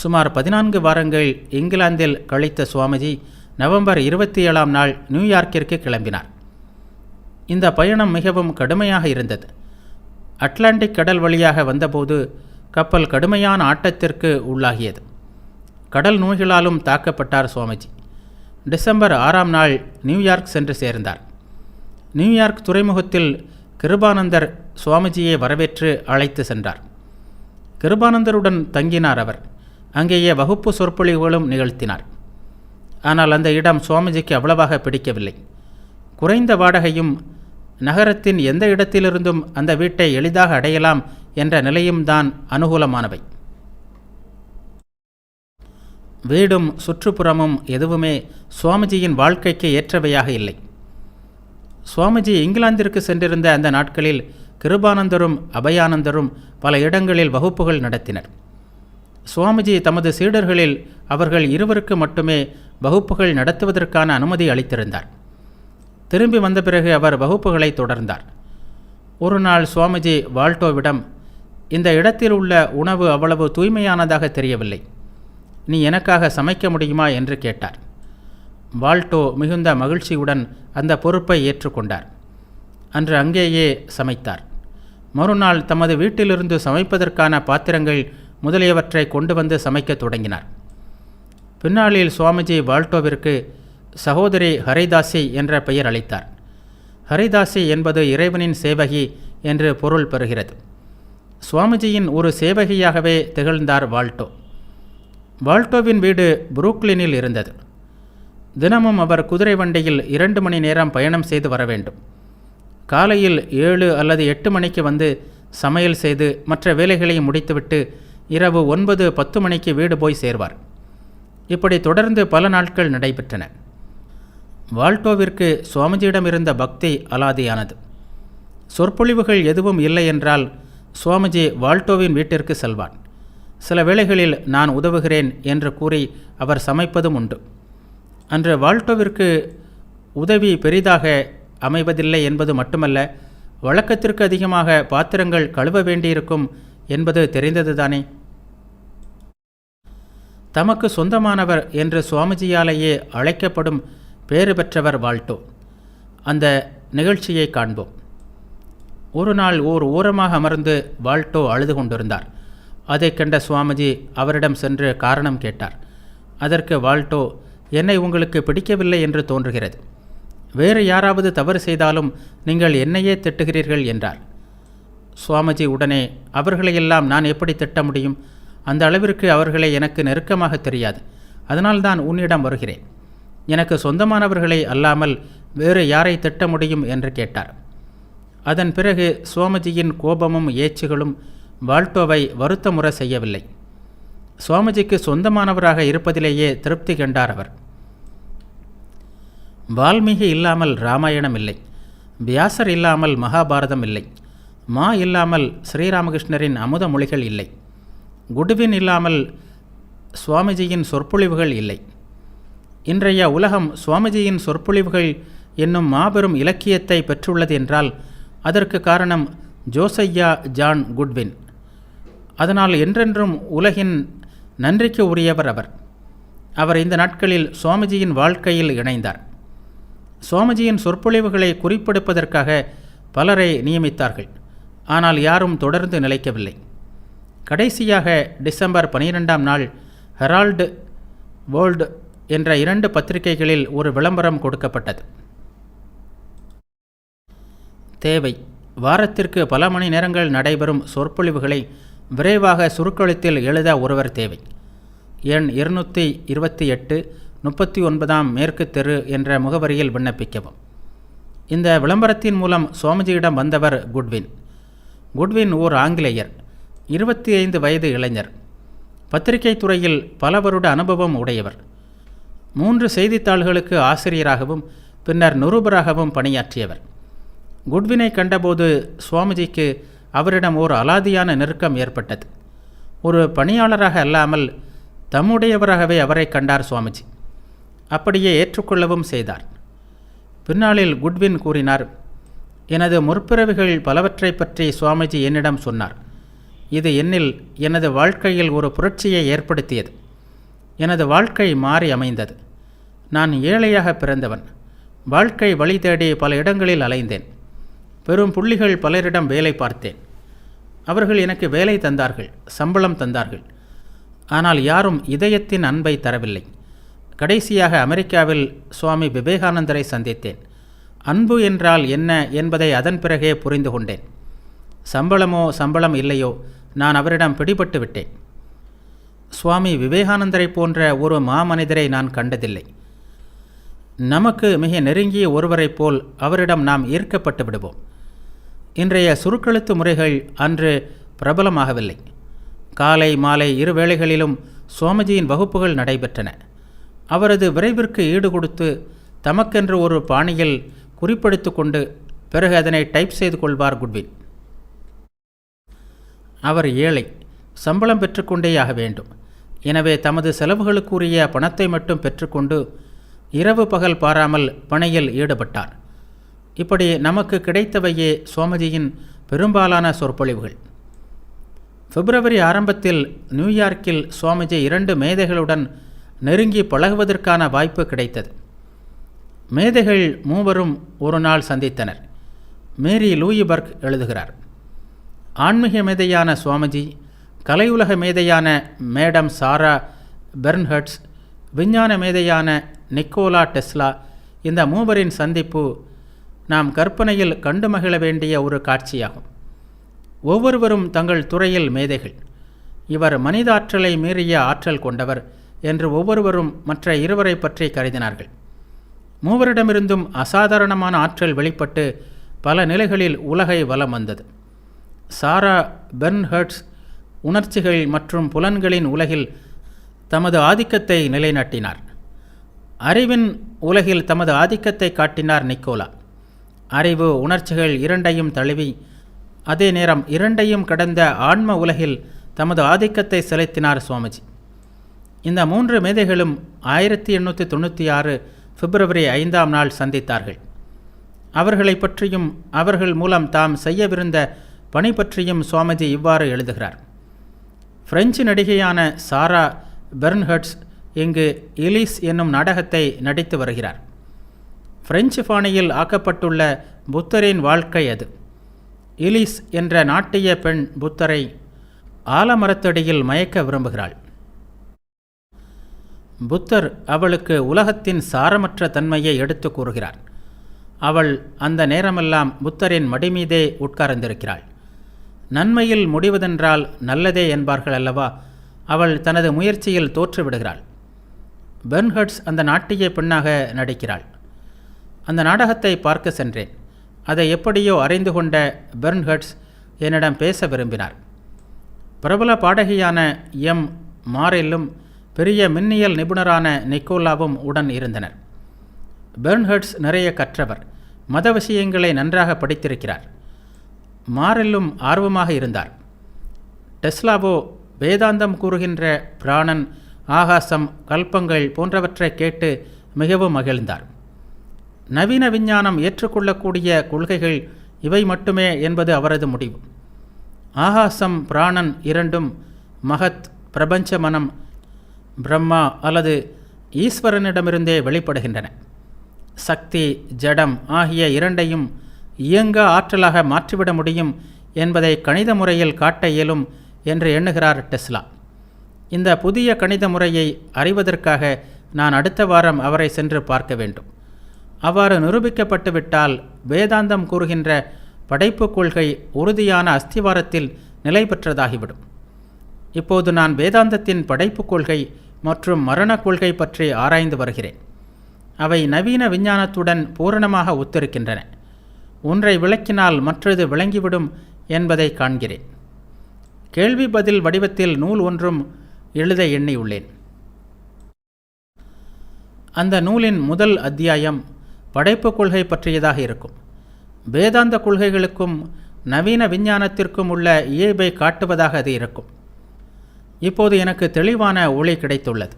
சுமார் 14 வாரங்கள் இங்கிலாந்தில் கழித்த சுவாமிஜி நவம்பர் 27ஆம் நாள் நியூயார்க்கிற்கு கிளம்பினார். இந்த பயணம் மிகவும் கடுமையாக இருந்தது. அட்லாண்டிக் கடல் வழியாக வந்தபோது கப்பல் கடுமையான ஆட்டத்திற்கு உள்ளாகியது. கடல் நோய்களாலும் தாக்கப்பட்டார் சுவாமிஜி. டிசம்பர் 6ஆம் நாள் நியூயார்க் சென்று சேர்ந்தார். நியூயார்க் துறைமுகத்தில் கிருபானந்தர் சுவாமிஜியை வரவேற்று அழைத்து சென்றார். கிருபானந்தருடன் தங்கினார் அவர். அங்கேயே வகுப்பு சொற்பொழிவுகளும் நிகழ்த்தினார். ஆனால் அந்த இடம் சுவாமிஜிக்கு அவ்வளவாக பிடிக்கவில்லை. குறைந்த வாடகையும் நகரத்தின் எந்த இடத்திலிருந்தும் அந்த வீட்டை எளிதாக அடையலாம் என்ற நிலையும் தான் அனுகூலமானவை. வீடும் சுற்றுப்புறமும் எதுவுமே சுவாமிஜியின் வாழ்க்கைக்கு ஏற்றவையாக இல்லை. சுவாமிஜி இங்கிலாந்திற்கு சென்றிருந்த அந்த நாட்களில் கிருபானந்தரும் அபயானந்தரும் பல இடங்களில் வகுப்புகள் நடத்தினர். சுவாமிஜி தமது சீடர்களில் அவர்கள் இருவருக்கு மட்டுமே வகுப்புகள் நடத்துவதற்கான அனுமதி அளித்திருந்தார். திரும்பி வந்த பிறகு அவர் வகுப்புகளை தொடர்ந்தார். ஒரு நாள் சுவாமிஜி வால்டோவிடம், இந்த இடத்தில் உள்ள உணவு அவ்வளவு தூய்மையானதாக தெரியவில்லை, நீ எனக்காக சமைக்க முடியுமா என்று கேட்டார். வால்டோ மிகுந்த மகிழ்ச்சியுடன் அந்த பொறுப்பை ஏற்றுக்கொண்டார். அன்று அங்கேயே சமைத்தார். மறுநாள் தமது வீட்டிலிருந்து சமைப்பதற்கான பாத்திரங்கள் முதலியவற்றை கொண்டு வந்து சமைக்க தொடங்கினார். பின்னாளில் சுவாமிஜி வால்டோவிற்கு சகோதரி ஹரிதாசி என்ற பெயர் அளித்தார். ஹரிதாசி என்பது இறைவனின் சேவகி என்று பொருள் பெறுகிறது. சுவாமிஜியின் ஒரு சேவகியாகவே திகழ்ந்தார் வால்டோ. வால்டோவின் வீடு புரூக்ளினில் இருந்தது. தினமும் அவர் குதிரை வண்டியில் 2 மணி நேரம் பயணம் செய்து வர வேண்டும். காலையில் 7 அல்லது 8 மணிக்கு வந்து சமையல் செய்து மற்ற வேலைகளை முடித்துவிட்டு இரவு 9-10 மணிக்கு வீடு போய் சேர்வார். இப்படி தொடர்ந்து பல நாட்கள் நடைபெற்றன. வால்டோவிற்கு சுவாமிஜியிடம் இருந்த பக்தி அலாதியானது. சொற்பொழிவுகள் எதுவும் இல்லை என்றால் சுவாமிஜி வால்டோவின் வீட்டிற்கு செல்வார். சில வேளைகளில் நான் உதவுகிறேன் என்று கூறி அவர் சமைப்பதும் உண்டு. அன்று வால்டோவிற்கு உதவி பெரிதாக அமைவதில்லை என்பது மட்டுமல்ல, வழக்கத்திற்கு அதிகமாக பாத்திரங்கள் கழுவ வேண்டியிருக்கும் என்பது தெரிந்ததுதானே. தமக்கு சொந்தமானவர் என்று சுவாமிஜியாலேயே அழைக்கப்படும் பேறு பெற்றவர் வால்டோ. அந்த நிகழ்ச்சியை காண்போம். ஒரு நாள் ஓர் ஓரமாக அமர்ந்து வால்டோ அழுது கொண்டிருந்தார். அதை கண்ட சுவாமிஜி அவரிடம் சென்று காரணம் கேட்டார். அதற்கு வால்டோ, என்னை உங்களுக்கு பிடிக்கவில்லை என்று தோன்றுகிறது. வேறு யாராவது தவறு செய்தாலும் நீங்கள் என்னையே திட்டுகிறீர்கள் என்றார். சுவாமிஜி உடனே, அவர்களையெல்லாம் நான் எப்படி திட்ட முடியும்? அந்த அளவிற்கு அவர்களை எனக்கு நெருக்கமாக தெரியாது. அதனால்தான் உன்னிடம் வருகிறேன். எனக்கு சொந்தமானவர்களை அல்லாமல் வேறு யாரை திட்ட முடியும் என்று கேட்டார். அதன் பிறகு சுவாமிஜியின் கோபமும் ஏச்சுகளும் வால்டோவை வருத்தமுற செய்யவில்லை. சுவாமிஜிக்கு சொந்தமானவராக இருப்பதிலேயே திருப்தி கண்டார் அவர். வால்மீகி இல்லாமல் இராமாயணம் இல்லை, வியாசர் இல்லாமல் மகாபாரதம் இல்லை, மா இல்லாமல் ஸ்ரீராமகிருஷ்ணரின் அமுத மொழிகள் இல்லை, குட்வின் இல்லாமல் சுவாமிஜியின் சொற்பொழிவுகள் இல்லை. இன்றைய உலகம் சுவாமிஜியின் சொற்பொழிவுகள் என்னும் மாபெரும் இலக்கியத்தை பெற்றுள்ளது என்றால் அதற்கு காரணம் ஜோசையா ஜான் குட்வின். அதனால் என்றென்றும் உலகின் நன்றிக்கு உரியவர் அவர். அவர் இந்த நாட்களில் சுவாமிஜியின் வாழ்க்கையில் இணைந்தார். சுவாமிஜியின் சொற்பொழிவுகளை குறிப்பெடுப்பதற்காக பலரை நியமித்தார்கள். ஆனால் யாரும் தொடர்ந்து நிலைக்கவில்லை. கடைசியாக டிசம்பர் 12ஆம் நாள் ஹெரால்டு வேர்ல்டு என்ற 2 பத்திரிகைகளில் ஒரு விளம்பரம் கொடுக்கப்பட்டது. தேவை: வாரத்திற்கு பல மணி நேரங்கள் நடைபெறும் சொற்பொழிவுகளை விரைவாக சுருக்கெழுத்தில் எழுத ஒருவர் தேவை. எண் 228 39ஆம் மேற்கு தெரு என்ற முகவரியில் விண்ணப்பிக்கவும். இந்த விளம்பரத்தின் மூலம் சுவாமிஜியிடம் வந்தவர் குட்வின். குட்வின் ஓர் ஆங்கிலேயர், 25 வயது இளைஞர், பத்திரிகை துறையில் பல வருட அனுபவம் உடையவர். 3 செய்தித்தாள்களுக்கு ஆசிரியராகவும் பின்னர் நிருபராகவும் பணியாற்றியவர். குட்வினை கண்டபோது சுவாமிஜிக்கு அவரிடம் ஓர் அலாதியான நெருக்கம் ஏற்பட்டது. ஒரு பணியாளராக அல்லாமல் தம்முடையவராகவே அவரை கண்டார் சுவாமிஜி. அப்படியே ஏற்றுக்கொள்ளவும் செய்தார். பின்னாளில் குட்வின் கூறினார், எனது முற்பிறவிகள் பலவற்றை பற்றி சுவாமிஜி என்னிடம் சொன்னார். இது என்னில் எனது வாழ்க்கையில் ஒரு புரட்சியை ஏற்படுத்தியது. எனது வாழ்க்கை மாறி அமைந்தது. நான் ஏழையாக பிறந்தவன். வாழ்க்கை வழி தேடி பல இடங்களில் அலைந்தேன். பெரும் புள்ளிகள் பலரிடம் வேலை பார்த்தேன். அவர்கள் எனக்கு வேலை தந்தார்கள், சம்பளம் தந்தார்கள். ஆனால் யாரும் இதயத்தின் அன்பை தரவில்லை. கடைசியாக அமெரிக்காவில் சுவாமி விவேகானந்தரை சந்தித்தேன். அன்பு என்றால் என்ன என்பதை அதன் பிறகே புரிந்து கொண்டேன். சம்பளம் இல்லையோ, நான் அவரிடம் பிடிபட்டு விட்டேன். சுவாமி விவேகானந்தரை போன்ற ஒரு மாமனிதரை நான் கண்டதில்லை. நமக்கு மிக நெருங்கிய ஒருவரைப் போல் அவரிடம் நாம் ஈர்க்கப்பட்டு விடுவோம். இன்றைய சுருக்கெழுத்து முறைகள் அன்று பிரபலமாகவில்லை. காலை மாலை இரு வேளைகளிலும் சுவாமிஜியின் வகுப்புகள் நடைபெற்றன. அவரது விரைவிற்கு ஈடுகொடுத்து தமக்கென்று ஒரு பாணியில் குறிப்பெடுத்து கொண்டு பிறகு அதனை டைப் செய்து கொள்வார் குட்வின். அவர் ஏழை, சம்பளம் பெற்றுக்கொண்டேயாக வேண்டும். எனவே தமது செலவுகளுக்குரிய பணத்தை மட்டும் பெற்றுக்கொண்டு இரவு பகல் பாராமல் பணியில் ஈடுபட்டார். இப்படி நமக்கு கிடைத்தவையே சுவாமிஜியின் பெரும்பாலான சொற்பொழிவுகள். பிப்ரவரி ஆரம்பத்தில் நியூயார்க்கில் சுவாமிஜி 2 மேதைகளுடன் நெருங்கி பழகுவதற்கான வாய்ப்பு கிடைத்தது. மேதைகள் மூவரும் ஒரு நாள் சந்தித்தனர். மேரி லூயிபர்க் எழுதுகிறார், ஆன்மீக மேதையான சுவாமிஜி, கலையுலக மேதையான மேடம் சாரா பெர்ன்ஹர்ட்ஸ், விஞ்ஞான மேதையான நிக்கோலா டெஸ்லா, இந்த மூவரின் சந்திப்பு நாம் கற்பனையில் கண்டு மகிழ வேண்டிய ஒரு காட்சியாகும். ஒவ்வொருவரும் தங்கள் துறையில் மேதைகள். இவர் மனிதாற்றலை மீறிய ஆற்றல் கொண்டவர் என்று ஒவ்வொருவரும் மற்ற இருவரை பற்றி கருதினார்கள். மூவரிடமிருந்தும் அசாதாரணமான ஆற்றல் வெளிப்பட்டு பல நிலைகளில் உலகை வலம் வந்தது. சாரா பெர்ன்ஹர்ட்ஸ் உணர்ச்சிகள் மற்றும் புலன்களின் உலகில் தமது ஆதிக்கத்தை நிலைநாட்டினார். அறிவின் உலகில் தமது ஆதிக்கத்தை காட்டினார் நிக்கோலா. அறிவு, உணர்ச்சிகள் இரண்டையும் தழுவி அதே நேரம் இரண்டையும் கடந்த ஆன்ம உலகில் தமது ஆதிக்கத்தை செலுத்தினார் சுவாமிஜி. இந்த 3 மேதைகளும் 1896 பிப்ரவரி 5ஆம் நாள் சந்தித்தார்கள். அவர்களை பற்றியும் அவர்கள் மூலம் தாம் செய்யவிருந்த பணி பற்றியும் சுவாமிஜி இவ்வாறு எழுதுகிறார். பிரெஞ்சு நடிகையான சாரா பெர்ன்ஹர்ட்ஸ் இங்கு எலிஸ் என்னும் நாடகத்தை நடித்து வருகிறார். பிரெஞ்சு பாணியில் ஆக்கப்பட்டுள்ள புத்தரின் வாழ்க்கை அது. எலிஸ் என்ற நாட்டிய பெண் புத்தரை ஆலமரத்தடியில் மயக்க விரும்புகிறாள். புத்தர் அவளுக்கு உலகத்தின் சாரமற்ற தன்மையை எடுத்து கூறுகிறார். அவள் அந்த நேரமெல்லாம் புத்தரின் மடிமீதே உட்கார்ந்திருக்கிறாள். நன்மையில் முடிவதென்றால் நல்லதே என்பார்கள் அல்லவா. அவள் தனது முயற்சியில் தோற்றுவிடுகிறாள். பெர்ன்ஹர்ட்ஸ் அந்த நாட்டிய பெண்ணாக நடிக்கிறாள். அந்த நாடகத்தை பார்க்க சென்றேன். அதை எப்படியோ அறிந்து கொண்ட பெர்ன்ஹர்ட்ஸ் என்னிடம் பேச விரும்பினார். பிரபல பாடகியான எம். மாரெல்லும் பெரிய மின்னியல் நிபுணரான நிக்கோலாவும் உடன் இருந்தனர். பெர்ன்ஹர்ட்ஸ் நிறைய கற்றவர், மத விஷயங்களை நன்றாக படித்திருக்கிறார். மாரெல்லும் ஆர்வமாக இருந்தார். டெஸ்லாவோ வேதாந்தம் கூறுகின்ற பிராணன், ஆகாசம், கல்பங்கள் போன்றவற்றை கேட்டு மிகவும் மகிழ்ந்தார். நவீன விஞ்ஞானம் ஏற்றுக்கொள்ளக்கூடிய கொள்கைகள் இவை மட்டுமே என்பது அவரது முடிவு. ஆகாசம், பிராணன் இரண்டும் மகத், பிரபஞ்ச மனம், பிரம்மா அல்லது ஈஸ்வரனிடமிருந்தே வெளிப்படுகின்றன. சக்தி, ஜடம் ஆகிய இரண்டையும் இயங்கா ஆற்றலாக மாற்றிவிட முடியும் என்பதை கணித முறையில் காட்ட இயலும் என்று எண்ணுகிறார் டெஸ்லா. இந்த புதிய கணித முறையை அறிவதற்காக நான் அடுத்த வாரம் அவரை சென்று பார்க்க வேண்டும். அவ்வாறு நிரூபிக்கப்பட்டுவிட்டால் வேதாந்தம் கூறுகின்ற படைப்பு கொள்கை உறுதியான அஸ்திவாரத்தில் நிலை பெற்றதாகிவிடும். இப்போது நான் வேதாந்தத்தின் படைப்பு கொள்கை மற்றும் மரண கொள்கை பற்றி ஆராய்ந்து வருகிறேன். அவை நவீன விஞ்ஞானத்துடன் பூரணமாக ஒத்திருக்கின்றன. ஒன்றை விளக்கினால் மற்றது விளங்கிவிடும் என்பதை காண்கிறேன். கேள்வி பதில் வடிவத்தில் நூல் ஒன்றும் எழுத எண்ணியுள்ளேன். அந்த நூலின் முதல் அத்தியாயம் படைப்பு கொள்கை பற்றியதாக இருக்கும். வேதாந்த கொள்கைகளுக்கும் நவீன விஞ்ஞானத்திற்கும் உள்ள இயல்பை காட்டுவதாக அது இருக்கும். இப்போது எனக்கு தெளிவான ஒளி கிடைத்துள்ளது.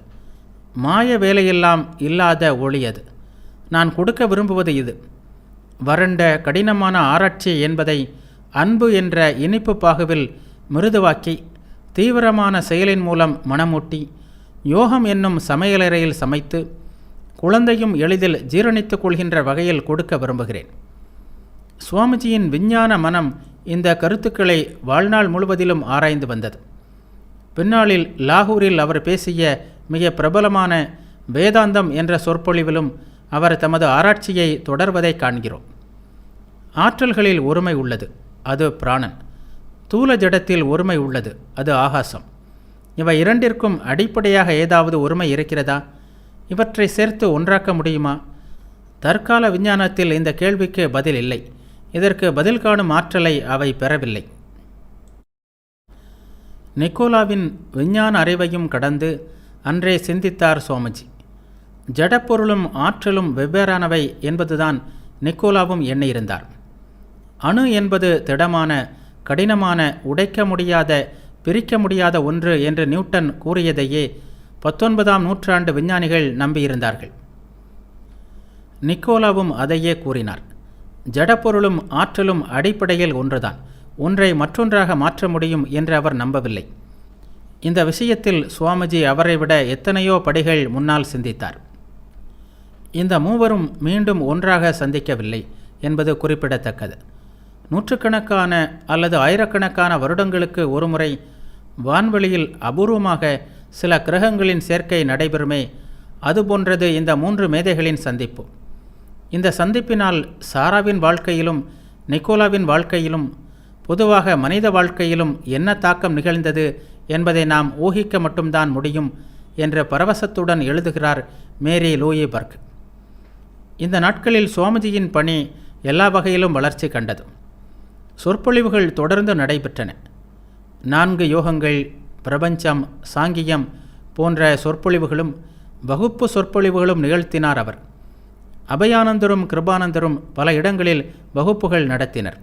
மாய வேலையெல்லாம் இல்லாத ஒளி அது. நான் கொடுக்க விரும்புவது இது. வறண்ட கடினமான ஆராய்ச்சி என்பதை அன்பு என்ற இனிப்பு பாகுவில் மிருதுவாக்கி தீவிரமான செயலின் மூலம் மனமூட்டி யோகம் என்னும் சமையலறையில் சமைத்து குழந்தையும் எளிதில் ஜீரணித்துக் கொள்கின்ற வகையில் கொடுக்க விரும்புகிறேன். சுவாமிஜியின் விஞ்ஞான மனம் இந்த கருத்துக்களை வாழ்நாள் முழுவதிலும் ஆராய்ந்து வந்தது. பின்னாளில் லாகூரில் அவர் பேசிய மிக பிரபலமான வேதாந்தம் என்ற சொற்பொழிவிலும் அவர் தமது ஆராய்ச்சியை தொடர்வதை காண்கிறோம். ஆற்றல்களில் ஒருமை உள்ளது, அது பிராணன். தூல ஜடத்தில் ஒருமை உள்ளது, அது ஆகாசம். இவை இரண்டிற்கும் அடிப்படையாக ஏதாவது ஒருமை இருக்கிறதா? இவற்றை சேர்த்து ஒன்றாக்க முடியுமா? தற்கால விஞ்ஞானத்தில் இந்த கேள்விக்கு பதில் இல்லை. இதற்கு பதில் காணும் ஆற்றலை அவை பெறவில்லை. நிக்கோலாவின் விஞ்ஞான அறிவையும் கடந்து அன்றே சிந்தித்தார் சுவாமிஜி. ஜடப்பொருளும் ஆற்றலும் வெவ்வேறானவை என்பதுதான் நிக்கோலாவும் எண்ணியிருந்தார். அணு என்பது திடமான, கடினமான, உடைக்க முடியாத, பிரிக்க முடியாத ஒன்று என்று நியூட்டன் கூறியதையே 19ஆம் நூற்றாண்டு விஞ்ஞானிகள் நம்பியிருந்தார்கள். நிக்கோலாவும் அதையே கூறினார். ஜடப்பொருளும் ஆற்றலும் அடிப்படையில் ஒன்றுதான், ஒன்றை மற்றொன்றாக மாற்ற முடியும் என்று அவர் நம்பவில்லை. இந்த விஷயத்தில் சுவாமிஜி அவரை விட எத்தனையோ படிகள் முன்னால் சிந்தித்தார். இந்த மூவரும் மீண்டும் ஒன்றாக சந்திக்கவில்லை என்பது குறிப்பிடத்தக்கது. நூற்றுக்கணக்கான அல்லது ஆயிரக்கணக்கான வருடங்களுக்கு ஒருமுறை வான்வெளியில் அபூர்வமாக சில கிரகங்களின் சேர்க்கை நடைபெறுமே, அதுபோன்றது இந்த 3 மேதைகளின் சந்திப்பு. இந்த சந்திப்பினால் சாராவின் வாழ்க்கையிலும் நிக்கோலாவின் வாழ்க்கையிலும் பொதுவாக மனித வாழ்க்கையிலும் என்ன தாக்கம் நிகழ்ந்தது என்பதை நாம் ஊகிக்க மட்டும்தான் முடியும் என்ற பரவசத்துடன் எழுதுகிறார் மேரி லூயி பர்க். இந்த நாட்களில் சுவாமிஜியின் பணி எல்லா வகையிலும் வளர்ச்சி கண்டது. சொற்பொழிவுகள் தொடர்ந்து நடைபெற்றன. 4 யோகங்கள், பிரபஞ்சம், சாங்கியம் போன்ற சொற்பொழிவுகளும் வகுப்பு சொற்பொழிவுகளும் நிகழ்த்தினார் அவர். அபயானந்தரும் கிருபானந்தரும் பல இடங்களில் வகுப்புகள் நடத்தினர்.